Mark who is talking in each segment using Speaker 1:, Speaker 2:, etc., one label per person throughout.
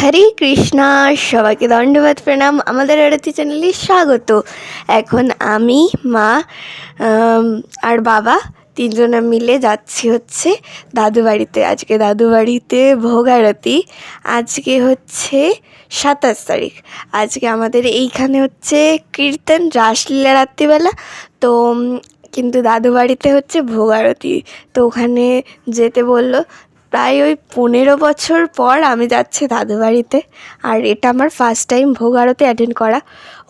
Speaker 1: হরে কৃষ্ণা, সবাইকে দণ্ডবাদ প্রণাম। আমাদের আরতি চ্যানেলে স্বাগত। এখন আমি, মা আর বাবা তিনজনে মিলে যাচ্ছি হচ্ছে দাদু বাড়িতে। আজকে দাদু বাড়িতে ভোগ আরতি। আজকে হচ্ছে 27 তারিখ। আজকে আমাদের এইখানে হচ্ছে কীর্তন, রাসলীলা রাত্রিবেলা। তো কিন্তু দাদু বাড়িতে হচ্ছে ভোগ আরতি। তো ওখানে যেতে বললো। প্রায় ওই 15 বছর পর আমি যাচ্ছি দাদু বাড়িতে। আর এটা আমার ফার্স্ট টাইম ভোগ আরতি অ্যাটেন্ড করা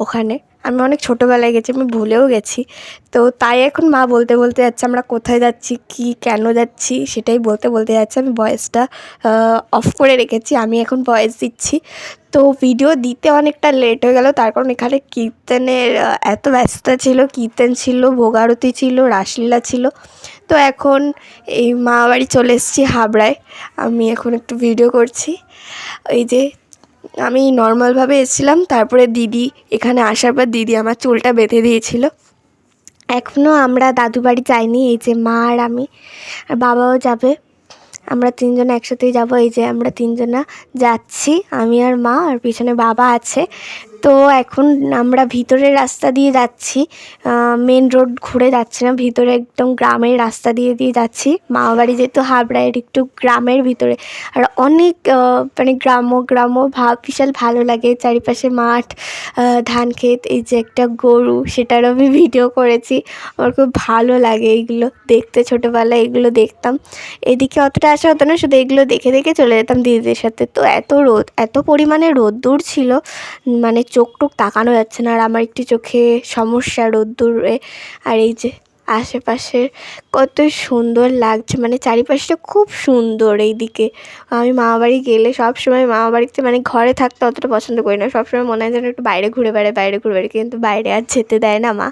Speaker 1: ওখানে। আমি অনেক ছোটোবেলায় গেছি, আমি ভুলেও গেছি। তো তাই এখন মা বলতে বলতে যাচ্ছে আমরা কোথায় যাচ্ছি, কি কেন যাচ্ছি সেটাই বলতে বলতে যাচ্ছে। আমি ভয়েসটা অফ করে রেখেছি, আমি এখন ভয়েস দিচ্ছি। তো ভিডিও দিতে অনেকটা লেট হয়ে গেল, তার কারণ এখানে কীর্তনের এত ব্যস্ততা ছিল। কীর্তন ছিল, ভোগ আরতি ছিল, রাসলীলা ছিল। তো এখন এই মামাবাড়ি চলে এসেছি হাবড়ায়। আমি এখন একটু ভিডিও করছি। এই যে আমি নর্মালভাবে এসেছিলাম, তারপরে দিদি এখানে আসার পর দিদি আমার চুলটা বেঁধে দিয়েছিল। এখনও আমরা দাদু বাড়ি যাইনি। এই যে মা আর আমি, আর বাবাও যাবে। আমরা তিনজনে একসাথেই যাব। এই যে আমরা তিনজনা যাচ্ছি, আমি আর মা, আর পিছনে বাবা আছে। তো এখন আমরা ভিতরের রাস্তা দিয়ে যাচ্ছি, মেন রোড ঘুরে যাচ্ছি না, ভিতরে একদম গ্রামের রাস্তা দিয়ে দিয়ে যাচ্ছি। মামাবাড়ি যেহেতু হাবড়ায়ের একটু গ্রামের ভিতরে, আর অনেক মানে গ্রাম্য ভাব, বিশাল ভালো লাগে। চারিপাশে মাঠ, ধান ক্ষেত, এই যে একটা গরু, সেটারও আমি ভিডিও করেছি। আমার খুব ভালো লাগে এইগুলো দেখতে। ছোটোবেলায় এগুলো দেখতাম। এদিকে অতটা আসা হতো না, শুধু এগুলো দেখে দেখে চলে যেতাম দিদিদের সাথে। তো এত পরিমাণে রোদ্দুর ছিল, মানে চোখ টোক তাকানো যাচ্ছে না। আর আমার একটু চোখে সমস্যা রোদ্দুরে। আর এই যে আশেপাশে কত সুন্দর লাগছে, মানে চারিপাশটা খুব সুন্দর। এইদিকে আমি মামাবাড়ি গেলে সবসময়, মামাবাড়িতে মানে ঘরে থাকতে অতটা পছন্দ করি না, সবসময় মনে হয় যেন একটু বাইরে ঘুরে বেড়াই, কিন্তু বাইরে আর যেতে দেয় না মা।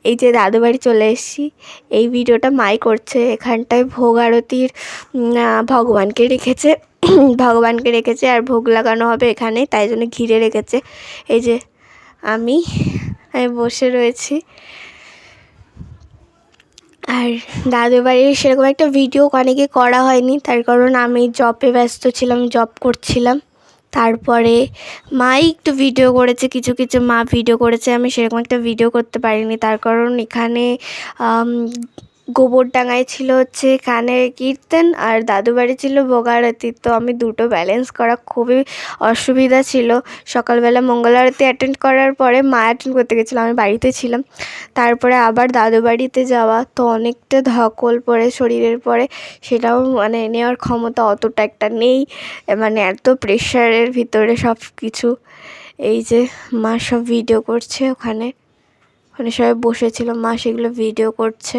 Speaker 1: এই যে দাদু বাড়ি চলে এসেছি। এই ভিডিওটা মাই করছে। এখানটায় ভোগ আরতির ভগবানকে রেখেছে আর ভোগ লাগানো হবে এখানে, তাই জন্য ঘিরে রেখেছে। এই যে আমি বসে রয়েছি। আর দাদু বাড়ির সেরকম একটা ভিডিও অনেকে করা হয়নি, তার কারণ আমি জবে ব্যস্ত ছিলাম, জব করছিলাম। তারপরে মাই একটু ভিডিও করেছে, কিছু কিছু মা ভিডিও করেছে, আমি সেরকম একটা ভিডিও করতে পারিনি। তার কারণ এখানে গোবরডাঙ্গায় ছিল হচ্ছে এখানে কীর্তন, আর দাদু বাড়ি ছিল ভোগ আরতি। তো আমি দুটো ব্যালেন্স করা খুবই অসুবিধা ছিল। সকালবেলা মঙ্গল আরতি অ্যাটেন্ড করার পরে মা অ্যাটেন্ড করতে গেছিলো, আমি বাড়িতে ছিলাম। তারপরে আবার দাদু বাড়িতে যাওয়া, তো অনেকটা ধকল পড়ে শরীরের পরে, সেটাও মানে নেওয়ার ক্ষমতা অতটা একটা নেই, মানে এত প্রেশারের ভিতরে সব কিছু। এই যে মা সব ভিডিও করছে, ওখানে সবাই বসেছিল, মা সেগুলো ভিডিও করছে।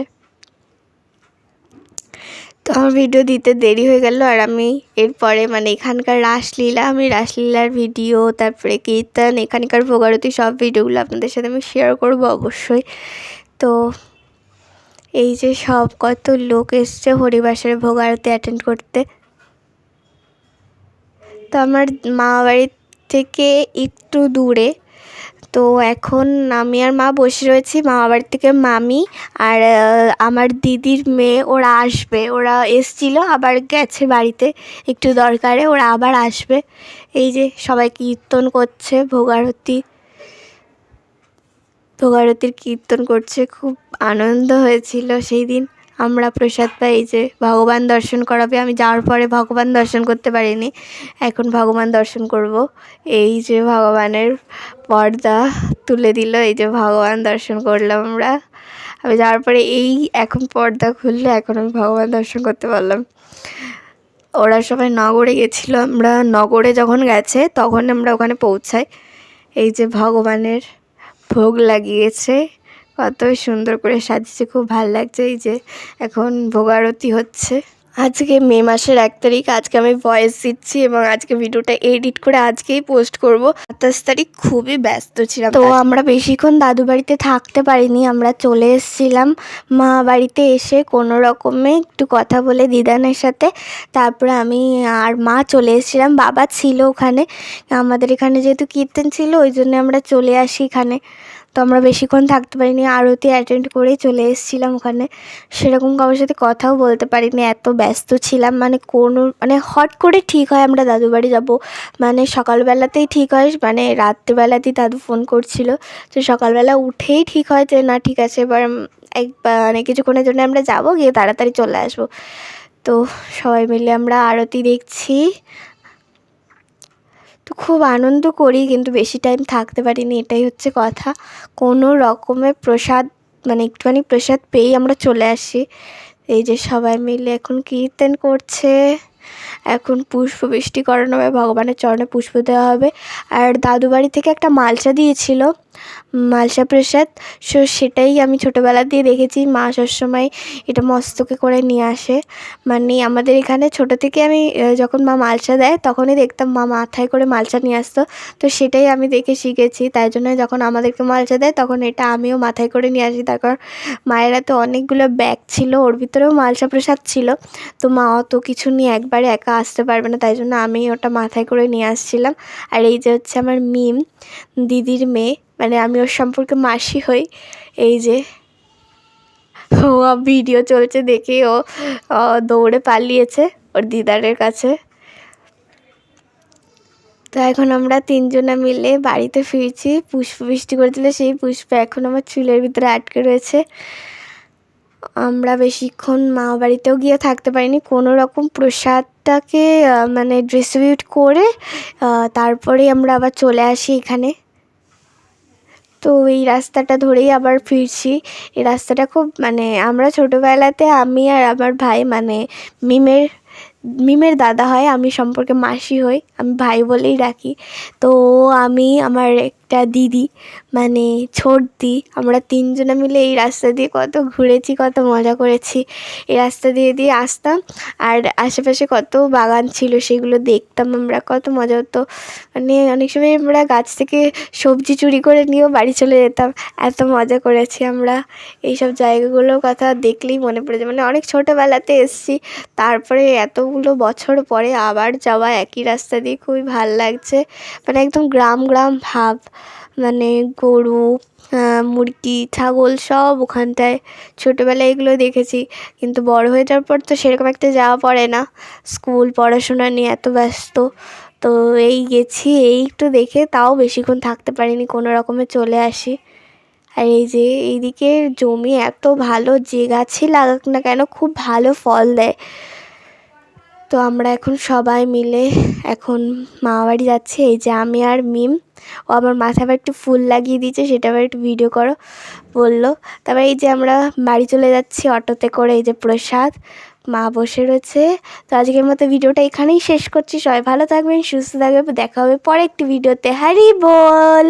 Speaker 1: তো আমার ভিডিও দিতে দেরি হয়ে গেল। আর আমি এরপরে মানে এখানকার রাসলীলার ভিডিও, তারপরে কীর্তন, এখানকার ভোগ আরতি, সব ভিডিওগুলো আপনাদের সাথে আমি শেয়ার করব অবশ্যই। তো এই যে সব কত লোক এসছে হরিবাসরে ভোগ আরতি অ্যাটেন্ড করতে। তো আমার মামাবাড়ির থেকে একটু দূরে। তো এখন আমি আর মা বসে রয়েছি। মামাবাড়ি থেকে মামি আর আমার দিদির মেয়ে ওরা আসবে, ওরা এসছিল আবার গেছে বাড়িতে একটু দরকারে, ওরা আবার আসবে। এই যে সবাই কীর্তন করছে, ভোগ আরতির কীর্তন করছে। খুব আনন্দ হয়েছিল সেই দিন। আমরা প্রসাদ পাই। এই যে ভগবান দর্শন করাবে, আমি যাওয়ার পরে ভগবান দর্শন করতে পারিনি, এখন ভগবান দর্শন করব। এই যে ভগবানের পর্দা তুলে দিল, এই যে ভগবান দর্শন করলাম আমরা। আমি যাওয়ার পরে এখন পর্দা খুললে, এখন আমি ভগবান দর্শন করতে পারলাম। ওরা সবাই নগরে গেছিলো, আমরা নগরে যখন গেছে তখন আমরা ওখানে পৌঁছাই। এই যে ভগবানের ভোগ লাগিয়েছে, কত সুন্দর করে সাজিয়েছে, খুব ভালো লাগছে। এই যে এখন ভোগ আরতি হচ্ছে। আজকে মে মাসের 1 তারিখ। আজকে আমি ভয়েস দিচ্ছি এবং আজকে ভিডিওটা এডিট করে আজকেই পোস্ট করব। 27 তারিখ খুবই ব্যস্ত ছিলাম, তো আমরা বেশিক্ষণ দাদু বাড়িতে থাকতে পারিনি, আমরা চলে এসেছিলাম। মা বাড়িতে এসে কোনো রকমে একটু কথা বলে দিদানের সাথে, তারপরে আমি আর মা চলে এসেছিলাম। বাবা ছিল ওখানে, আমাদের এখানে যেহেতু কীর্তন ছিল ওই জন্য আমরা চলে আসি এখানে। তো আমরা বেশিক্ষণ থাকতে পারিনি, আরতি অ্যাটেন্ড করেই চলে এসেছিলাম ওখানে। সেরকম কারোর সাথে কথাও বলতে পারিনি, এত ব্যস্ত ছিলাম। মানে হট করে ঠিক হয় আমরা দাদু বাড়ি যাবো, মানে সকালবেলাতেই ঠিক হয়, মানে রাত্রিবেলাতেই দাদু ফোন করছিল। তো সকালবেলা উঠেই ঠিক হয় যে না ঠিক আছে এবার মানে কিছুক্ষণের জন্য আমরা যাবো, গিয়ে তাড়াতাড়ি চলে আসবো। তো সবাই মিলে আমরা আরতি দেখছি, তো খুব আনন্দ করি, কিন্তু বেশি টাইম থাকতে পারিনি, এটাই হচ্ছে কথা। কোনো রকমের প্রসাদ, মানে একটুখানি প্রসাদ পেয়েই আমরা চলে আসি। এই যে সবাই মিলে এখন কীর্তন করছে, এখন পুষ্পবৃষ্টি করানো হবে, ভগবানের চরণে পুষ্প দেওয়া হবে। আর দাদু বাড়ি থেকে একটা মালসা দিয়েছিল, মালসা প্রসাদ। সেটাই আমি ছোটোবেলা দিয়ে দেখেছি, মা সবসময় এটা মস্তকে করে নিয়ে আসে। মানে আমাদের এখানে ছোটো থেকে আমি যখন মা মালসা দেয় তখনই দেখতাম মা মাথায় করে মালসা নিয়ে আসতো। তো সেটাই আমি দেখে শিখেছি, তাই জন্য যখন আমাদেরকে মালসা দেয় তখন এটা আমিও মাথায় করে নিয়ে আসি। তারপর মায়েরা তো অনেকগুলো ব্যাগ ছিল, ওর ভিতরেও মালসা প্রসাদ ছিল। তো মা অত কিছু নিয়ে একবারে একা আসতে পারবে না, তাই জন্য আমি ওটা মাথায় করে নিয়ে আসছিলাম। আর এই যে হচ্ছে আমার মিম, দিদির মেয়ে, মানে আমি ওর সম্পর্কে মাসি হই। এই যে ও ভিডিও চলছে দেখে ও দৌড়ে পালিয়েছে ওর দিদারের কাছে। তো এখন আমরা তিনজনা মিলে বাড়িতে ফিরছি, পুষ্পবৃষ্টি করেছিল সেই পুষ্প এখন আমার চুলের ভিতরে আটকে রয়েছে। আমরা বেশিক্ষণ মা বাড়িতেও গিয়ে থাকতে পারিনি, কোনো রকম প্রসাদটাকে মানে ডিস্ট্রিবিউট করে তারপরে আমরা আবার চলে আসি এখানে। তো এই রাস্তাটা ধরেই আবার ফিরছি। এই রাস্তাটা খুব, মানে আমরা ছোটোবেলাতে আমি আর আমার ভাই, মানে মিমের দাদা হয়, আমি সম্পর্কে মাসি হই, আমি ভাই বলেই ডাকি। তো আমি আমার একটা দিদি, মানে ছোটদি, আমরা তিনজনে মিলে এই রাস্তা দিয়ে কত ঘুরেছি, কত মজা করেছি। এই রাস্তা দিয়ে দিয়ে আসতাম, আর আশেপাশে কত বাগান ছিল সেগুলো দেখতাম আমরা, কত মজা হতো। মানে অনেক সময় আমরা গাছ থেকে সবজি চুরি করে নিয়েও বাড়ি চলে যেতাম, এত মজা করেছি আমরা। এইসব জায়গাগুলোর কথা দেখলেই মনে পড়ে যায়, মানে অনেক ছোটোবেলাতে এসেছি, তারপরে এতগুলো বছর পরে আবার যাওয়া একই রাস্তা দিয়ে খুবই ভাল লাগছে। মানে একদম গ্রাম গ্রাম ভাব, মানে গরু, মুরগি, ছাগল সব ওখানটায়। ছোটোবেলায় এগুলো দেখেছি, কিন্তু বড় হয়ে যাওয়ার পর তো সেরকম একটা যাওয়া পড়ে না, স্কুল পড়াশোনা নিয়ে এত ব্যস্ত। তো এই গেছি, এই একটু দেখে, তাও বেশিক্ষণ থাকতে পারিনি, কোনো রকমে চলে আসি। আর এই যে এইদিকে জমি এত ভালো, যে গাছই লাগাক না কেন খুব ভালো ফল দেয়। তো আমরা এখন সবাই মিলে এখন মামাবাড়ি যাচ্ছি। এই যে আমি আর মিম, ও আমার মাথায় আবার একটু ফুল লাগিয়ে দিয়েছে, সেটা আবার একটু ভিডিও করো বললো। তারপরে এই যে আমরা বাড়ি চলে যাচ্ছি অটোতে করে, এই যে প্রসাদ, মা বসে রয়েছে। তো আজকের মতো ভিডিওটা এখানেই শেষ করছি। সবাই ভালো থাকবেন, সুস্থ থাকবেন, দেখা হবে পরে একটি ভিডিওতে। হরি বল।